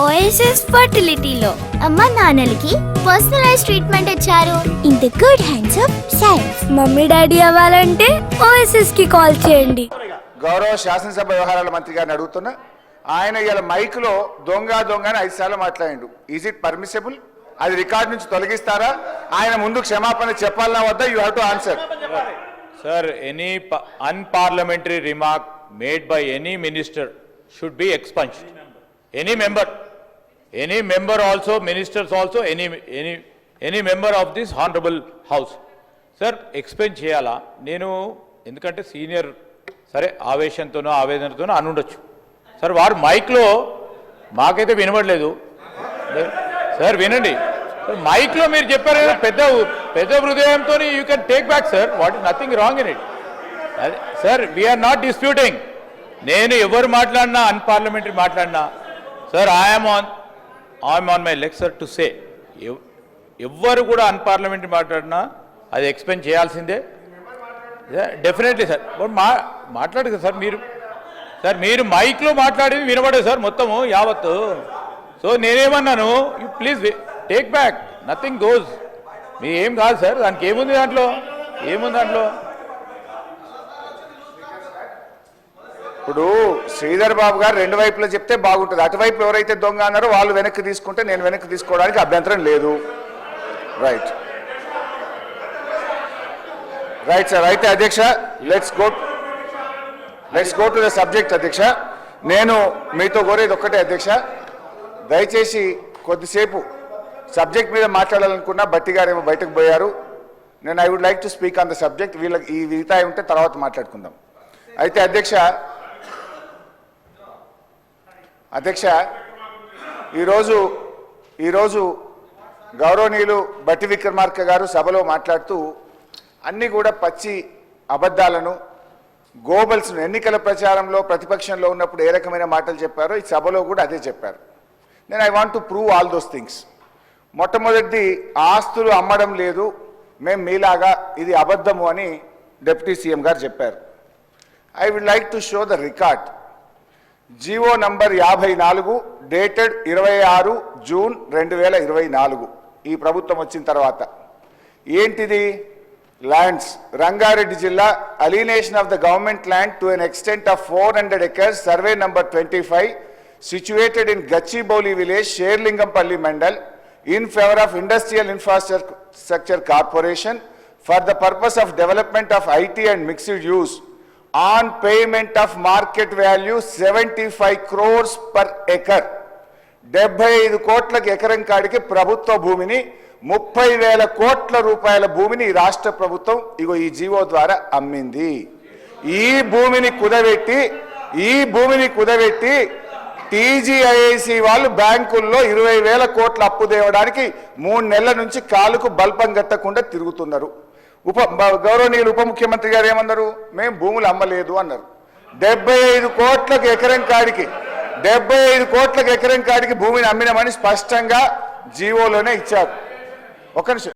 OSS ఫర్టిలిటీలో అమ్మ నాన్నలకి personalise treatment ఇచ్చారు in the good hands of science. Mummy daddy అవ్వాలంటే OSS కి కాల్ చేయండి. గౌరవ శాసనసభ వ్యవహారాల మంత్రి గారిని అడుగుతున్నా, ఆయన ఇలా మైక్ లో దొంగ అని 5 సార్లు మాట్లాడిండు. Is it permissible? అది రికార్డ్ నుంచి తొలగిస్తారా? ఆయన ముందు క్షమాపణ చెప్పాలన్నా వద్దా? You have to answer. Sir, any unparliamentary remark made by any minister should be expunged. Any member also, ministers also, any member of this honorable house. Sir, expunge cheyala. Nenu endukante senior sare ఆవేశంతోనో ఆవేదనతోనో అనుండొచ్చు. Sir వారు మైక్లో మాకైతే వినబడలేదు. Sir వినండి, మైక్లో మీరు చెప్పారు కదా, పెద్ద హృదయంతో you can take back sir. What is nothing wrong in it. Sir we are not disputing. నేను ఎవరు మాట్లాడినా అన్పార్లమెంటరీ మాట్లాడినా sir I'm on my leg sir to say, ఎవ్వరు కూడా అన్పార్లమెంటరీ మాట్లాడినా అది ఎక్స్ప్లెయిన్ చేయాల్సిందే డెఫినెట్లీ సార్. మాట్లాడదు సార్ మీరు మైక్లో మాట్లాడేది వినబడదు సార్ మొత్తము యావత్తు. సో నేనేమన్నాను, you please take back, nothing goes. మీ ఏం కాదు సార్, దానికి ఏముంది దాంట్లో. ఇప్పుడు శ్రీధర్ బాబు గారు 2 వైపులో చెప్తే బాగుంటుంది. అటువైపు ఎవరైతే దొంగ అన్నారో వాళ్ళు వెనక్కి తీసుకుంటే నేను వెనక్కి తీసుకోవడానికి అభ్యంతరం లేదు. Right sir. అయితే అధ్యక్ష, let's go to the subject. అధ్యక్ష, నేను మీతో కోరేది ఒక్కటే అధ్యక్ష, దయచేసి కొద్దిసేపు సబ్జెక్ట్ మీద మాట్లాడాలనుకున్నా, బట్టి గారేమో బయటకు పోయారు. నేను I would like to speak on the subject. వీళ్ళకి ఈ వితాయి ఉంటే తర్వాత మాట్లాడుకుందాం. అయితే అధ్యక్ష ఈరోజు గౌరవనీయులు బట్టి విక్రమార్క గారు సభలో మాట్లాడుతూ అన్నీ కూడా పచ్చి అబద్ధాలను, గోబల్స్ను, ఎన్నికల ప్రచారంలో ప్రతిపక్షంలో ఉన్నప్పుడు ఏ రకమైన మాటలు చెప్పారో ఈ సభలో కూడా అదే చెప్పారు. నేను I want to prove all those things. మొట్టమొదటిది, ఆస్తులు అమ్మడం లేదు, మేము మీలాగా ఇది అబద్ధము అని డిప్యూటీ సీఎం గారు చెప్పారు. I would like to show the record. GO number 54 dated 26 June 2024 ఈ ప్రభుత్వం వచ్చిన తర్వాత. ఏంటిది? ల్యాండ్స్, రంగారెడ్డి జిల్లా, alienation of the government land to an extent of 400 acres, survey number 25, situated in Gachibowli village, Sherlingampalli Mandal, in favor of Industrial Infrastructure Corporation for the purpose of development of IT and mixed use on payment of market value 75 crores per acre. 75 కోట్లకు ఎకరం కాడికి ప్రభుత్వ భూమిని, 30,000 కోట్ల రూపాయల భూమిని రాష్ట్ర ప్రభుత్వం ఇగో ఈ జీవో ద్వారా అమ్మింది. ఈ భూమిని కుదబెట్టి టీజీఐఐసి వాళ్ళు బ్యాంకుల్లో 20,000 కోట్ల అప్పు తేవడానికి 3 నెలల నుంచి కాలుకు బల్పం గట్టకుండా తిరుగుతున్నారు. గౌరవనీయులు ఉప ముఖ్యమంత్రి గారు ఏమన్నారు? మేము భూములు అమ్మలేదు అన్నారు. 75 కోట్లకు ఎకరం కాడికి భూమిని అమ్మినామని స్పష్టంగా జీవోలోనే ఇచ్చారు. ఒక నిమిషం.